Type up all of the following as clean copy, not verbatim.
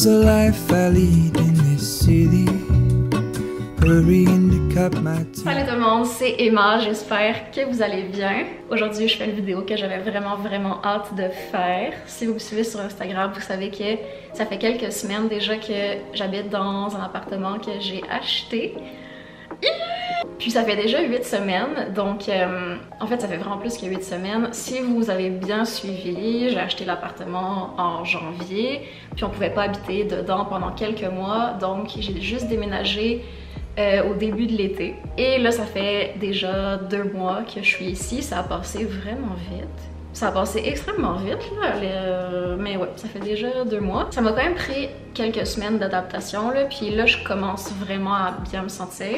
is the life I lead in this city. Hurrying to cut my teeth. Salut tout le monde, c'est Emma, j'espère que vous allez bien. Aujourd'hui je fais une vidéo que j'avais vraiment hâte de faire. Si vous me suivez sur Instagram, vous savez que ça fait quelques semaines déjà que j'habite dans un appartement que j'ai acheté. Puis ça fait déjà 8 semaines, donc en fait ça fait vraiment plus que 8 semaines. Si vous avez bien suivi, j'ai acheté l'appartement en janvier, puis on pouvait pas habiter dedans pendant quelques mois, donc j'ai juste déménagé au début de l'été. Et là ça fait déjà 2 mois que je suis ici, ça a passé vraiment vite. Ça a passé extrêmement vite là, mais ouais, ça fait déjà 2 mois. Ça m'a quand même pris quelques semaines d'adaptation là, puis là je commence vraiment à bien me sentir.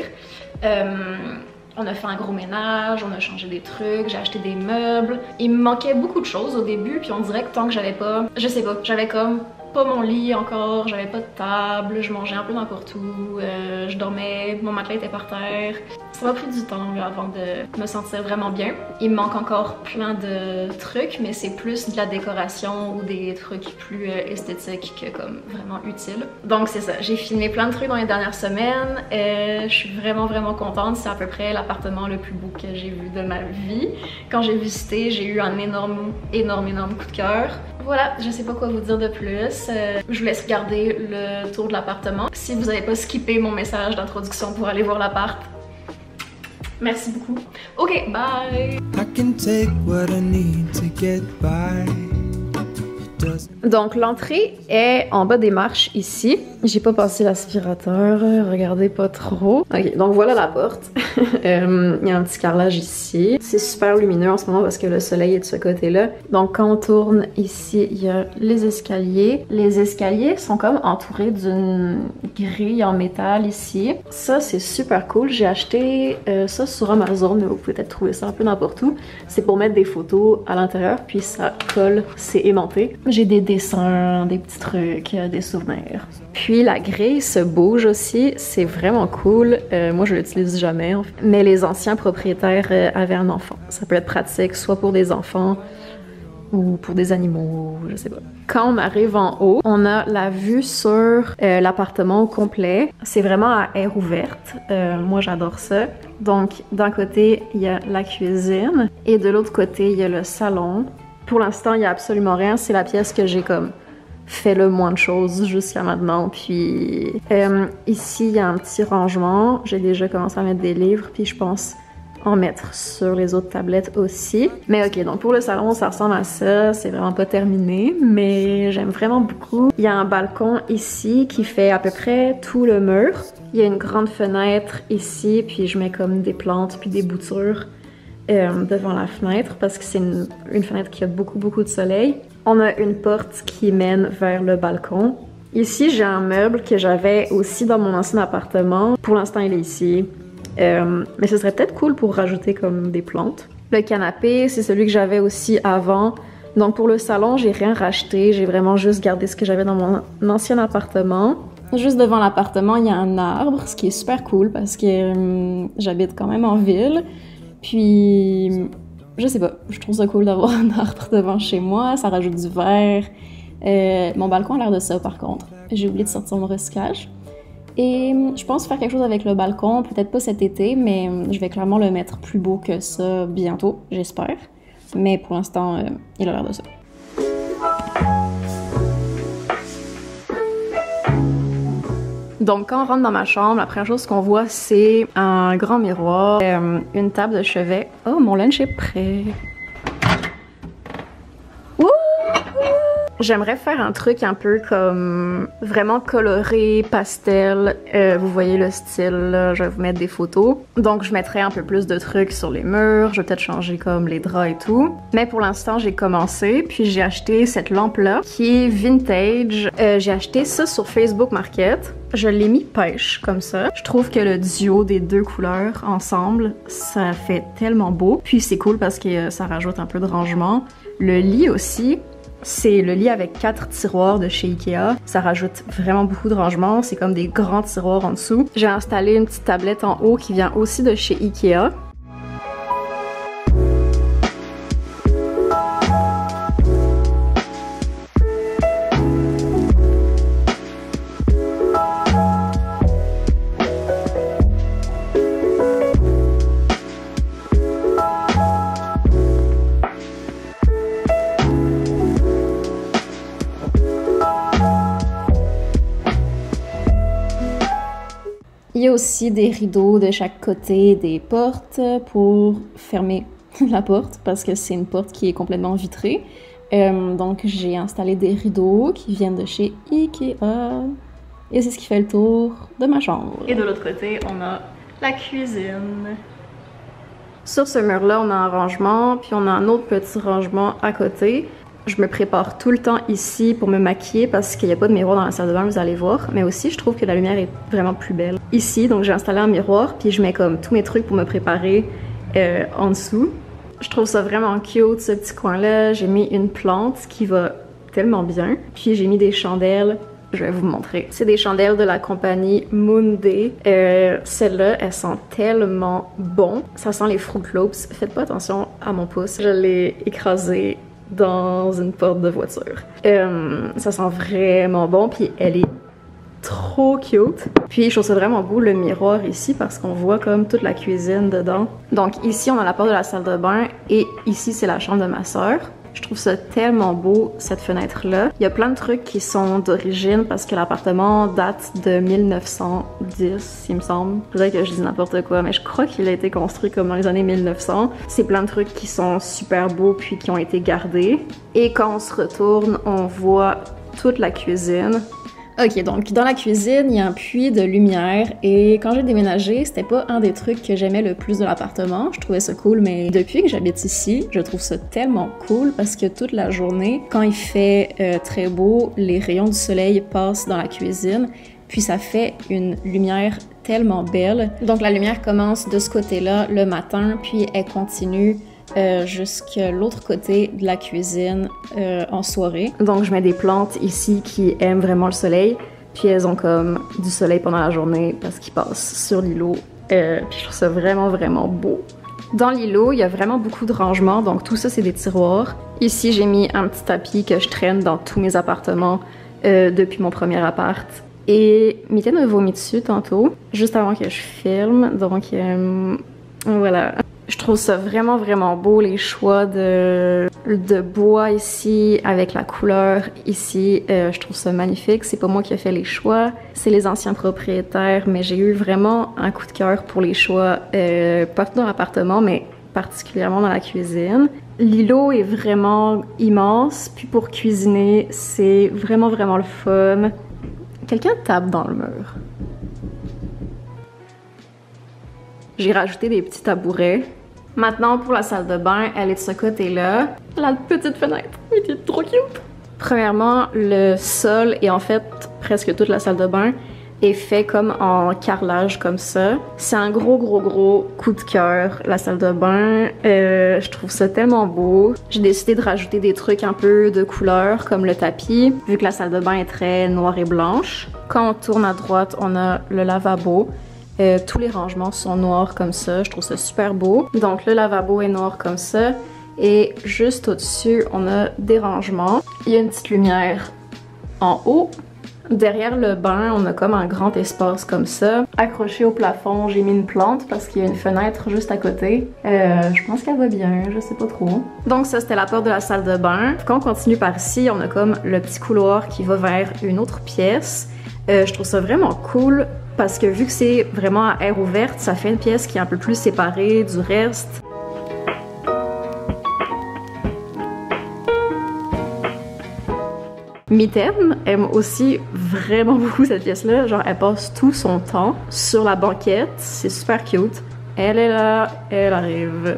On a fait un gros ménage, on a changé des trucs, j'ai acheté des meubles. Il me manquait beaucoup de choses au début, puis on dirait que tant que j'avais pas, je sais pas, j'avais comme pas mon lit encore, j'avais pas de table, je mangeais un peu n'importe où, je dormais, mon matelas était par terre. Ça m'a pris du temps là, avant de me sentir vraiment bien. Il me manque encore plein de trucs, mais c'est plus de la décoration ou des trucs plus esthétiques que comme vraiment utiles. Donc c'est ça, j'ai filmé plein de trucs dans les dernières semaines. Je suis vraiment contente, c'est à peu près l'appartement le plus beau que j'ai vu de ma vie. Quand j'ai visité, j'ai eu un énorme coup de cœur. Voilà, je sais pas quoi vous dire de plus. Je vous laisse regarder le tour de l'appartement. Si vous n'avez pas skippé mon message d'introduction pour aller voir l'appart, merci beaucoup. Ok, bye! I can take what I need to get by. Donc l'entrée est en bas des marches ici. J'ai pas passé l'aspirateur, regardez pas trop. Ok, donc voilà la porte. Il y a un petit carrelage ici. C'est super lumineux en ce moment parce que le soleil est de ce côté-là. Donc quand on tourne ici, il y a les escaliers. Les escaliers sont comme entourés d'une grille en métal ici. Ça c'est super cool. J'ai acheté ça sur Amazon, mais vous pouvez peut-être trouver ça un peu n'importe où. C'est pour mettre des photos à l'intérieur, puis ça colle, c'est aimanté. J'ai des dessins, des petits trucs, des souvenirs. Puis la grille se bouge aussi, c'est vraiment cool. Moi je l'utilise jamais en fait. Mais les anciens propriétaires avaient un enfant. Ça peut être pratique soit pour des enfants ou pour des animaux, je sais pas. Quand on arrive en haut, on a la vue sur l'appartement au complet. C'est vraiment à air ouverte. Moi j'adore ça. Donc d'un côté il y a la cuisine et de l'autre côté il y a le salon. Pour l'instant, il n'y a absolument rien. C'est la pièce que j'ai comme fait le moins de choses jusqu'à maintenant. Puis ici, il y a un petit rangement. J'ai déjà commencé à mettre des livres, puis je pense en mettre sur les autres tablettes aussi. Mais ok, donc pour le salon, ça ressemble à ça. C'est vraiment pas terminé, mais j'aime vraiment beaucoup. Il y a un balcon ici qui fait à peu près tout le mur. Il y a une grande fenêtre ici, puis je mets comme des plantes puis des boutures devant la fenêtre parce que c'est une fenêtre qui a beaucoup de soleil. On a une porte qui mène vers le balcon. Ici, j'ai un meuble que j'avais aussi dans mon ancien appartement. Pour l'instant, il est ici. Mais ce serait peut-être cool pour rajouter comme des plantes. Le canapé, c'est celui que j'avais aussi avant. Donc pour le salon, j'ai rien racheté. J'ai vraiment juste gardé ce que j'avais dans mon ancien appartement. Juste devant l'appartement, il y a un arbre, ce qui est super cool parce que j'habite quand même en ville. Puis, je sais pas, je trouve ça cool d'avoir un arbre devant chez moi, ça rajoute du vert. Mon balcon a l'air de ça par contre. J'ai oublié de sortir mon recyclage. Et je pense faire quelque chose avec le balcon, peut-être pas cet été, mais je vais clairement le mettre plus beau que ça bientôt, j'espère. Mais pour l'instant, il a l'air de ça. Donc quand on rentre dans ma chambre, la première chose qu'on voit c'est un grand miroir, une table de chevet. Oh, mon lunch est prêt. Wouh! J'aimerais faire un truc un peu comme vraiment coloré, pastel. Vous voyez le style, là, je vais vous mettre des photos. Donc je mettrai un peu plus de trucs sur les murs, je vais peut-être changer comme les draps et tout. Mais pour l'instant j'ai commencé, puis j'ai acheté cette lampe-là qui est vintage. J'ai acheté ça sur Facebook Market. Je l'ai mis pêche comme ça. Je trouve que le duo des deux couleurs ensemble, ça fait tellement beau. Puis c'est cool parce que ça rajoute un peu de rangement. Le lit aussi. C'est le lit avec 4 tiroirs de chez Ikea. Ça rajoute vraiment beaucoup de rangement. C'est comme des grands tiroirs en dessous. J'ai installé une petite tablette en haut qui vient aussi de chez Ikea. Il y a aussi des rideaux de chaque côté des portes pour fermer la porte parce que c'est une porte qui est complètement vitrée. Donc j'ai installé des rideaux qui viennent de chez Ikea et c'est ce qui fait le tour de ma chambre. Et de l'autre côté, on a la cuisine. Sur ce mur-là, on a un rangement, puis on a un autre petit rangement à côté. Je me prépare tout le temps ici pour me maquiller parce qu'il n'y a pas de miroir dans la salle de bain, vous allez voir. Mais aussi, je trouve que la lumière est vraiment plus belle. Ici, donc j'ai installé un miroir, puis je mets comme tous mes trucs pour me préparer en dessous. Je trouve ça vraiment cute, ce petit coin-là. J'ai mis une plante qui va tellement bien. Puis j'ai mis des chandelles. Je vais vous montrer. C'est des chandelles de la compagnie Moonday. Celle-là, elle sent tellement bon. Ça sent les Fruit Loops. Faites pas attention à mon pouce. Je l'ai écrasé dans une porte de voiture. Ça sent vraiment bon. Puis elle est trop cute. Puis je trouve ça vraiment beau le miroir ici parce qu'on voit comme toute la cuisine dedans. Donc ici on a la porte de la salle de bain et ici c'est la chambre de ma soeur. Je trouve ça tellement beau cette fenêtre là. Il y a plein de trucs qui sont d'origine parce que l'appartement date de 1910 il me semble. Peut-être que je dis n'importe quoi mais je crois qu'il a été construit comme dans les années 1900. C'est plein de trucs qui sont super beaux puis qui ont été gardés. Et quand on se retourne on voit toute la cuisine. Ok, donc dans la cuisine, il y a un puits de lumière et quand j'ai déménagé, c'était pas un des trucs que j'aimais le plus de l'appartement. Je trouvais ça cool, mais depuis que j'habite ici, je trouve ça tellement cool parce que toute la journée, quand il fait très beau, les rayons du soleil passent dans la cuisine, puis ça fait une lumière tellement belle. Donc la lumière commence de ce côté-là le matin, puis elle continue jusqu'à l'autre côté de la cuisine en soirée. Donc je mets des plantes ici qui aiment vraiment le soleil, puis elles ont comme du soleil pendant la journée parce qu'ils passent sur l'îlot. Puis je trouve ça vraiment vraiment beau. Dans l'îlot, il y a vraiment beaucoup de rangements, donc tout ça c'est des tiroirs. Ici j'ai mis un petit tapis que je traîne dans tous mes appartements depuis mon premier appart. Et Mitaine a vomi dessus tantôt, juste avant que je filme, donc voilà. Je trouve ça vraiment vraiment beau les choix de bois ici avec la couleur ici. Je trouve ça magnifique. C'est pas moi qui ai fait les choix, c'est les anciens propriétaires, mais j'ai eu vraiment un coup de cœur pour les choix partout dans l'appartement, mais particulièrement dans la cuisine. L'îlot est vraiment immense, puis pour cuisiner, c'est vraiment vraiment le fun. Quelqu'un tape dans le mur. J'ai rajouté des petits tabourets. Maintenant, pour la salle de bain, elle est de ce côté-là. La petite fenêtre, elle est trop cute! Premièrement, le sol et en fait presque toute la salle de bain est fait comme en carrelage comme ça. C'est un gros coup de cœur, la salle de bain. Je trouve ça tellement beau. J'ai décidé de rajouter des trucs un peu de couleur comme le tapis, vu que la salle de bain est très noire et blanche. Quand on tourne à droite, on a le lavabo. Tous les rangements sont noirs comme ça, je trouve ça super beau. Donc le lavabo est noir comme ça et juste au-dessus on a des rangements. Il y a une petite lumière en haut. Derrière le bain on a comme un grand espace comme ça. Accroché au plafond j'ai mis une plante parce qu'il y a une fenêtre juste à côté. Je pense qu'elle va bien, je sais pas trop. Donc ça c'était la porte de la salle de bain. Quand on continue par ici on a comme le petit couloir qui va vers une autre pièce. Je trouve ça vraiment cool. Parce que vu que c'est vraiment à air ouverte, ça fait une pièce qui est un peu plus séparée du reste. Mitaine aime aussi vraiment beaucoup cette pièce-là. Genre, elle passe tout son temps sur la banquette. C'est super cute. Elle est là, elle arrive.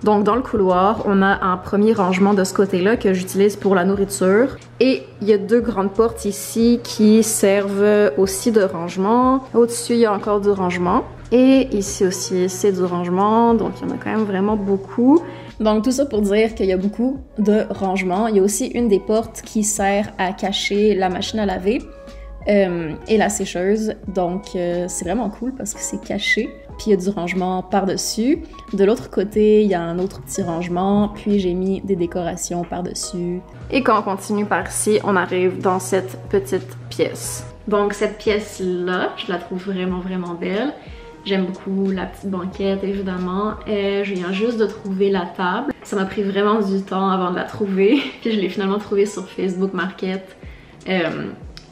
Donc dans le couloir, on a un premier rangement de ce côté-là que j'utilise pour la nourriture. Et il y a deux grandes portes ici qui servent aussi de rangement. Au-dessus, il y a encore du rangement. Et ici aussi, c'est du rangement. Donc il y en a quand même vraiment beaucoup. Donc tout ça pour dire qu'il y a beaucoup de rangements. Il y a aussi une des portes qui sert à cacher la machine à laver et la sécheuse. Donc c'est vraiment cool parce que c'est caché. Puis il y a du rangement par-dessus. De l'autre côté, il y a un autre petit rangement. Puis j'ai mis des décorations par-dessus. Et quand on continue par ici, on arrive dans cette petite pièce. Donc cette pièce-là, je la trouve vraiment vraiment belle. J'aime beaucoup la petite banquette, évidemment. Je viens juste de trouver la table. Ça m'a pris vraiment du temps avant de la trouver. Puis je l'ai finalement trouvée sur Facebook Market.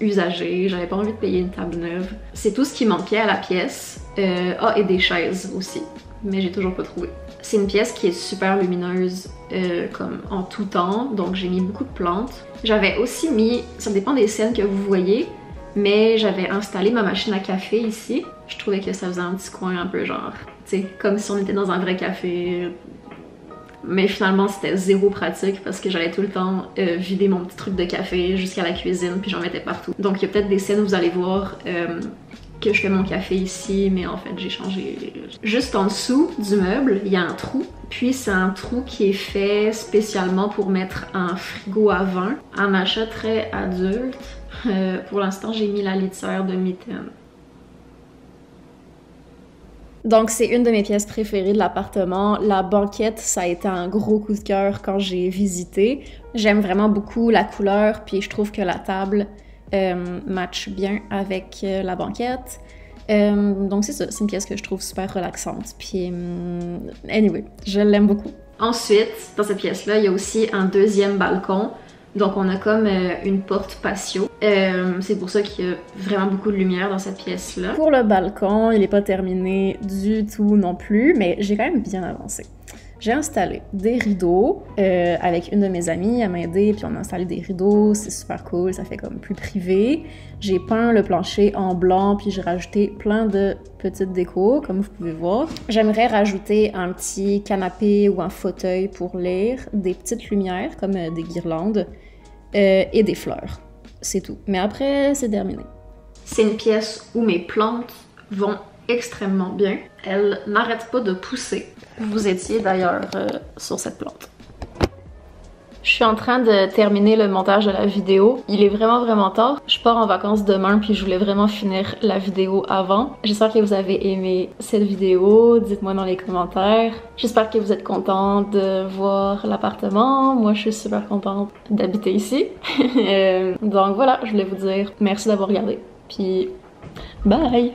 usagée, j'avais pas envie de payer une table neuve. C'est tout ce qui manquait à la pièce. Et des chaises aussi, mais j'ai toujours pas trouvé. C'est une pièce qui est super lumineuse comme en tout temps, donc j'ai mis beaucoup de plantes. J'avais aussi mis, ça dépend des scènes que vous voyez, mais j'avais installé ma machine à café ici. Je trouvais que ça faisait un petit coin un peu genre, tu sais, comme si on était dans un vrai café. Mais finalement c'était zéro pratique parce que j'allais tout le temps vider mon petit truc de café jusqu'à la cuisine puis j'en mettais partout. Donc il y a peut-être des scènes où vous allez voir que je fais mon café ici, mais en fait j'ai changé. Juste en dessous du meuble, il y a un trou. Puis c'est un trou qui est fait spécialement pour mettre un frigo à vin. Un achat très adulte. Pour l'instant j'ai mis la litière de mitaine. Donc c'est une de mes pièces préférées de l'appartement. La banquette, ça a été un gros coup de cœur quand j'ai visité. J'aime vraiment beaucoup la couleur, puis je trouve que la table match bien avec la banquette. Donc c'est ça, c'est une pièce que je trouve super relaxante. Puis anyway, je l'aime beaucoup. Ensuite, dans cette pièce-là, il y a aussi un deuxième balcon. Donc on a comme une porte patio. C'est pour ça qu'il y a vraiment beaucoup de lumière dans cette pièce-là. Pour le balcon, il n'est pas terminé du tout non plus, mais j'ai quand même bien avancé. J'ai installé des rideaux avec une de mes amies, elle m'a aidé, puis on a installé des rideaux, c'est super cool, ça fait comme plus privé. J'ai peint le plancher en blanc, puis j'ai rajouté plein de petites décos, comme vous pouvez voir. J'aimerais rajouter un petit canapé ou un fauteuil pour lire, des petites lumières, comme des guirlandes, et des fleurs. C'est tout. Mais après, c'est terminé. C'est une pièce où mes plantes vont extrêmement bien. Elles n'arrêtent pas de pousser. Vous étiez d'ailleurs sur cette plante. Je suis en train de terminer le montage de la vidéo. Il est vraiment tard. Je pars en vacances demain puis je voulais vraiment finir la vidéo avant. J'espère que vous avez aimé cette vidéo. Dites-moi dans les commentaires. J'espère que vous êtes contents de voir l'appartement. Moi, je suis super contente d'habiter ici. Donc voilà, je voulais vous dire merci d'avoir regardé. Puis bye!